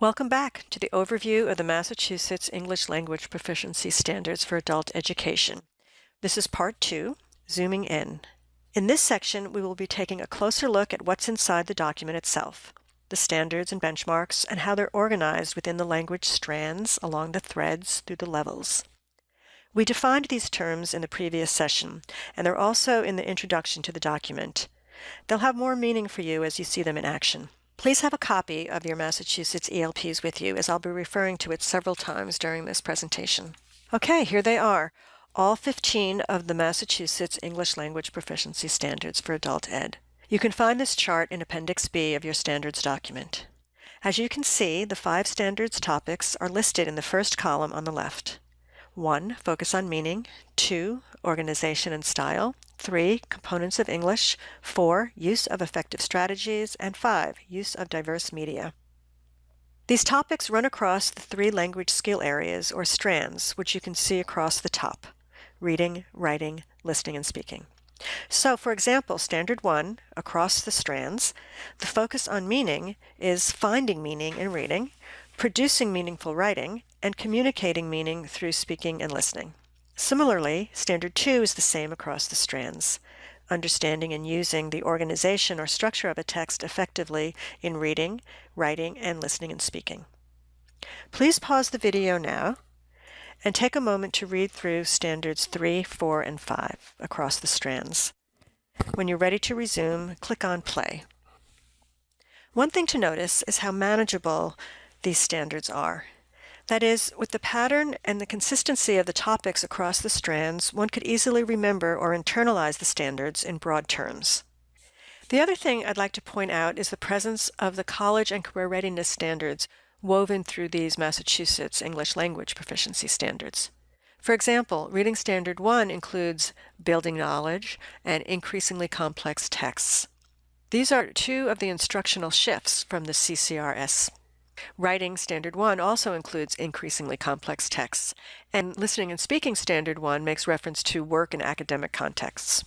Welcome back to the overview of the Massachusetts English Language Proficiency Standards for Adult Education. This is Part 2, Zooming In. In this section, we will be taking a closer look at what's inside the document itself, the standards and benchmarks, and how they're organized within the language strands along the threads through the levels. We defined these terms in the previous session, and they're also in the introduction to the document. They'll have more meaning for you as you see them in action. Please have a copy of your Massachusetts ELPs with you, as I'll be referring to it several times during this presentation. Okay, here they are, all 15 of the Massachusetts English Language Proficiency Standards for Adult Ed. You can find this chart in Appendix B of your standards document. As you can see, the 5 standards topics are listed in the first column on the left. 1. Focus on meaning. 2. Organization and style. 3. Components of English. 4. Use of effective strategies. And 5. Use of diverse media. These topics run across the 3 language skill areas, or strands, which you can see across the top: reading, writing, listening, and speaking. So, for example, Standard 1, across the strands, the focus on meaning is finding meaning in reading, producing meaningful writing, and communicating meaning through speaking and listening. Similarly, Standard 2 is the same across the strands: understanding and using the organization or structure of a text effectively in reading, writing, and listening and speaking. Please pause the video now and take a moment to read through Standards 3, 4, and 5 across the strands. When you're ready to resume, click on Play. One thing to notice is how manageable these standards are. That is, with the pattern and the consistency of the topics across the strands, one could easily remember or internalize the standards in broad terms. The other thing I'd like to point out is the presence of the college and career readiness standards woven through these Massachusetts English Language Proficiency Standards. For example, Reading Standard 1 includes building knowledge and increasingly complex texts. These are 2 of the instructional shifts from the CCRS. Writing Standard 1 also includes increasingly complex texts, and Listening and Speaking Standard 1 makes reference to work and academic contexts.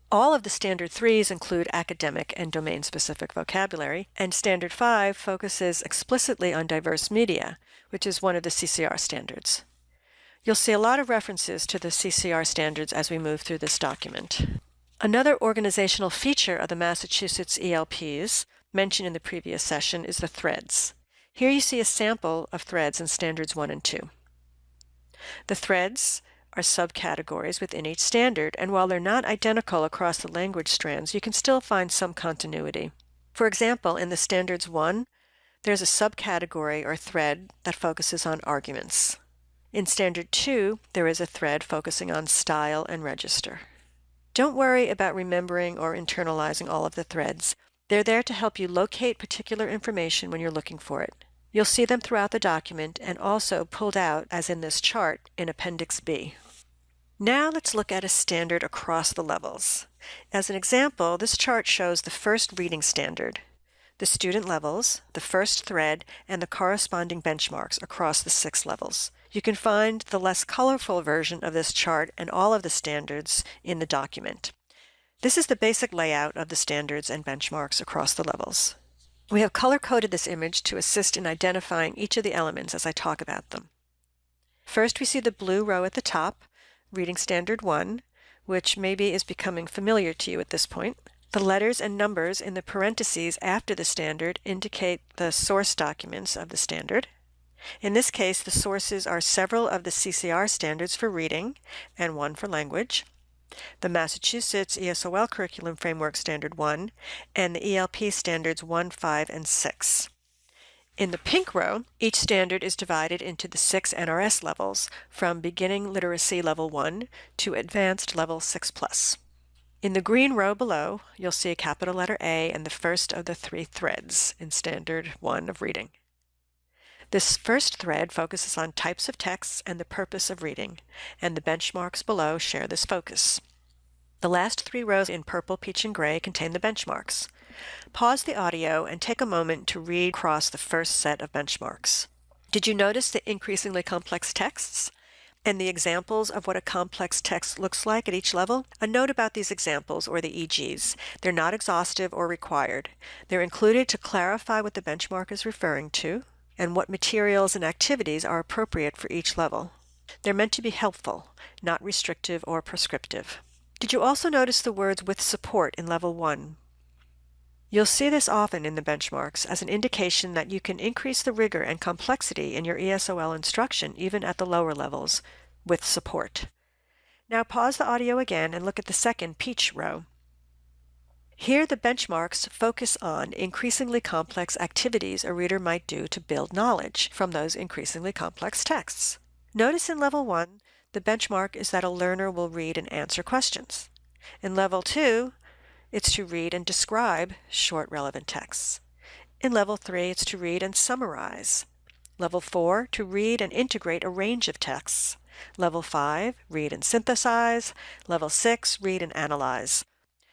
All of the Standard 3s include academic and domain-specific vocabulary, and Standard 5 focuses explicitly on diverse media, which is one of the CCR standards. You'll see a lot of references to the CCR standards as we move through this document. Another organizational feature of the Massachusetts ELPs, mentioned in the previous session, is the threads. Here you see a sample of threads in Standards 1 and 2. The threads are subcategories within each standard, and while they're not identical across the language strands, you can still find some continuity. For example, in the Standards 1, there's a subcategory or thread that focuses on arguments. In Standard 2, there is a thread focusing on style and register. Don't worry about remembering or internalizing all of the threads. They're there to help you locate particular information when you're looking for it. You'll see them throughout the document and also pulled out, as in this chart, in Appendix B. Now let's look at a standard across the levels. As an example, this chart shows the first reading standard, the student levels, the first thread, and the corresponding benchmarks across the 6 levels. You can find the less colorful version of this chart and all of the standards in the document. This is the basic layout of the standards and benchmarks across the levels. We have color-coded this image to assist in identifying each of the elements as I talk about them. First, we see the blue row at the top, Reading Standard 1, which maybe is becoming familiar to you at this point. The letters and numbers in the parentheses after the standard indicate the source documents of the standard. In this case, the sources are several of the CCR standards for reading and 1 for language, the Massachusetts ESOL Curriculum Framework Standard 1, and the ELP Standards 1, 5, and 6. In the pink row, each standard is divided into the 6 NRS levels, from Beginning Literacy Level 1 to Advanced Level 6+. In the green row below, you'll see a capital letter A and the first of the 3 threads in Standard 1 of reading. This first thread focuses on types of texts and the purpose of reading, and the benchmarks below share this focus. The last 3 rows in purple, peach, and gray contain the benchmarks. Pause the audio and take a moment to read across the first set of benchmarks. Did you notice the increasingly complex texts and the examples of what a complex text looks like at each level? A note about these examples, or the EGs. They're not exhaustive or required. They're included to clarify what the benchmark is referring to, and what materials and activities are appropriate for each level. They're meant to be helpful, not restrictive or prescriptive. Did you also notice the words "with support" in Level 1? You'll see this often in the benchmarks as an indication that you can increase the rigor and complexity in your ESOL instruction even at the lower levels, with support. Now pause the audio again and look at the second peach row. Here the benchmarks focus on increasingly complex activities a reader might do to build knowledge from those increasingly complex texts. Notice in Level 1, the benchmark is that a learner will read and answer questions. In Level 2, it's to read and describe short relevant texts. In Level 3, it's to read and summarize. Level 4, to read and integrate a range of texts. Level 5, read and synthesize. Level 6, read and analyze.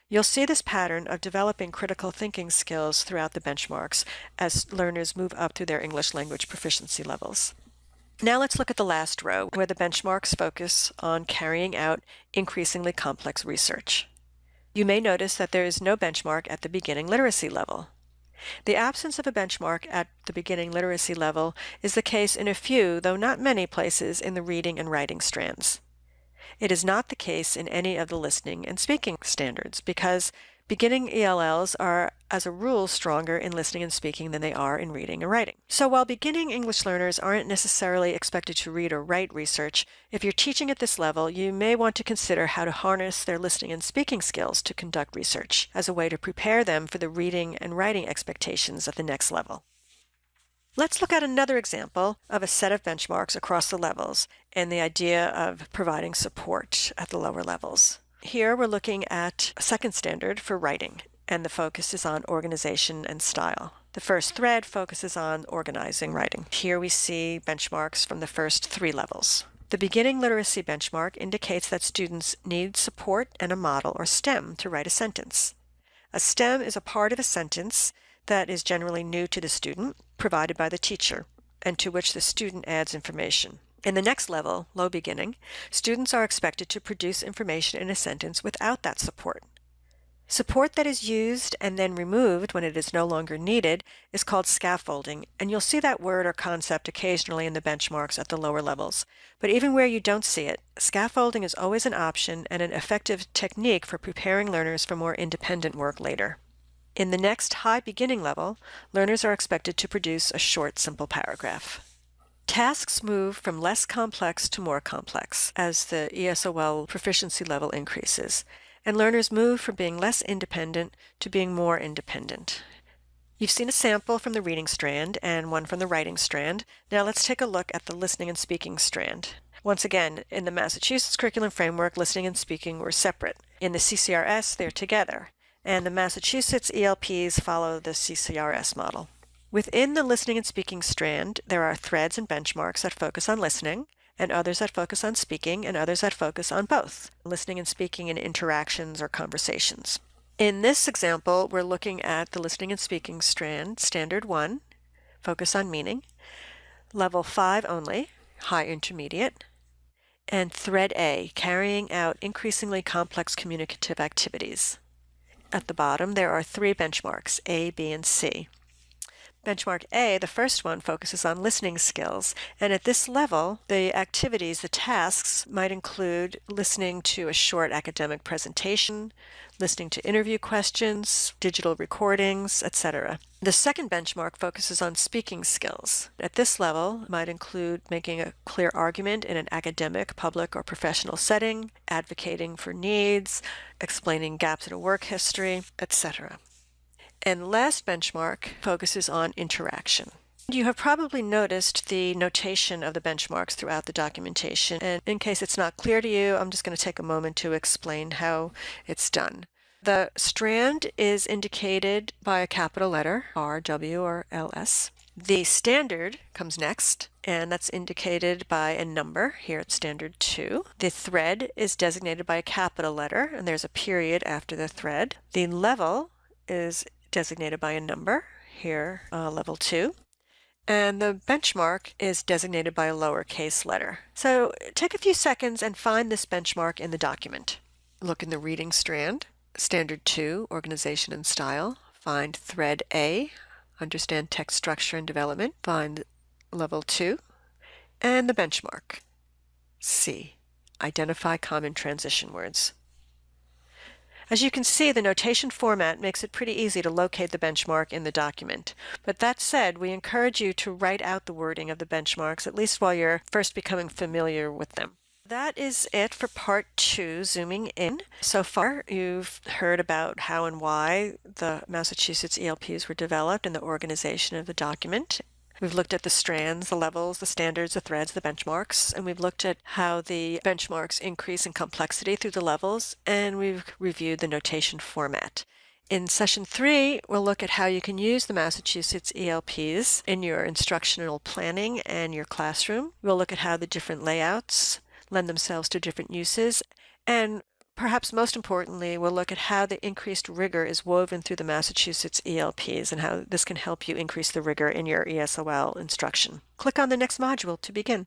You'll see this pattern of developing critical thinking skills throughout the benchmarks as learners move up through their English language proficiency levels. Now let's look at the last row, where the benchmarks focus on carrying out increasingly complex research. You may notice that there is no benchmark at the beginning literacy level. The absence of a benchmark at the beginning literacy level is the case in a few, though not many, places in the reading and writing strands. It is not the case in any of the listening and speaking standards because beginning ELLs are, as a rule, stronger in listening and speaking than they are in reading and writing. So while beginning English learners aren't necessarily expected to read or write research, if you're teaching at this level, you may want to consider how to harness their listening and speaking skills to conduct research as a way to prepare them for the reading and writing expectations at the next level. Let's look at another example of a set of benchmarks across the levels and the idea of providing support at the lower levels. Here we're looking at a second standard for writing, and the focus is on organization and style. The first thread focuses on organizing writing. Here we see benchmarks from the first 3 levels. The beginning literacy benchmark indicates that students need support and a model or stem to write a sentence. A stem is a part of a sentence that is generally new to the student, provided by the teacher, and to which the student adds information. In the next level, low beginning, students are expected to produce information in a sentence without that support. Support that is used and then removed when it is no longer needed is called scaffolding, and you'll see that word or concept occasionally in the benchmarks at the lower levels. But even where you don't see it, scaffolding is always an option and an effective technique for preparing learners for more independent work later. In the next high beginning level, learners are expected to produce a short, simple paragraph. Tasks move from less complex to more complex as the ESOL proficiency level increases, and learners move from being less independent to being more independent. You've seen a sample from the reading strand and one from the writing strand. Now let's take a look at the listening and speaking strand. Once again, in the Massachusetts Curriculum Framework, listening and speaking were separate. In the CCRS, they're together, and the Massachusetts ELPs follow the CCRS model. Within the listening and speaking strand, there are threads and benchmarks that focus on listening, and others that focus on speaking, and others that focus on both, listening and speaking in interactions or conversations. In this example, we're looking at the listening and speaking strand, Standard 1, focus on meaning, Level 5 only, high intermediate, and Thread A, carrying out increasingly complex communicative activities. At the bottom, there are 3 benchmarks, A, B, and C. Benchmark A, the first one, focuses on listening skills, and at this level, the activities, the tasks, might include listening to a short academic presentation, listening to interview questions, digital recordings, etc. The second benchmark focuses on speaking skills. At this level, it might include making a clear argument in an academic, public, or professional setting, advocating for needs, explaining gaps in a work history, etc. And last benchmark focuses on interaction. You have probably noticed the notation of the benchmarks throughout the documentation, and in case it's not clear to you, I'm just going to take a moment to explain how it's done. The strand is indicated by a capital letter, R, W, or LS. The standard comes next, and that's indicated by a number. Here it's Standard 2. The thread is designated by a capital letter, and there's a period after the thread. The level is designated by a number, here Level 2, and the benchmark is designated by a lowercase letter. So take a few seconds and find this benchmark in the document. Look in the reading strand, Standard 2, Organization and Style, find Thread A, Understand Text Structure and Development, find Level 2, and the benchmark. C. Identify common transition words. As you can see, the notation format makes it pretty easy to locate the benchmark in the document. But that said, we encourage you to write out the wording of the benchmarks, at least while you're first becoming familiar with them. That is it for part 2, zooming in. So far, you've heard about how and why the Massachusetts ELPs were developed and the organization of the document. We've looked at the strands, the levels, the standards, the threads, the benchmarks, and we've looked at how the benchmarks increase in complexity through the levels, and we've reviewed the notation format. In session 3, we'll look at how you can use the Massachusetts ELPs in your instructional planning and your classroom. We'll look at how the different layouts lend themselves to different uses, and perhaps most importantly, we'll look at how the increased rigor is woven through the Massachusetts ELPs and how this can help you increase the rigor in your ESOL instruction. Click on the next module to begin.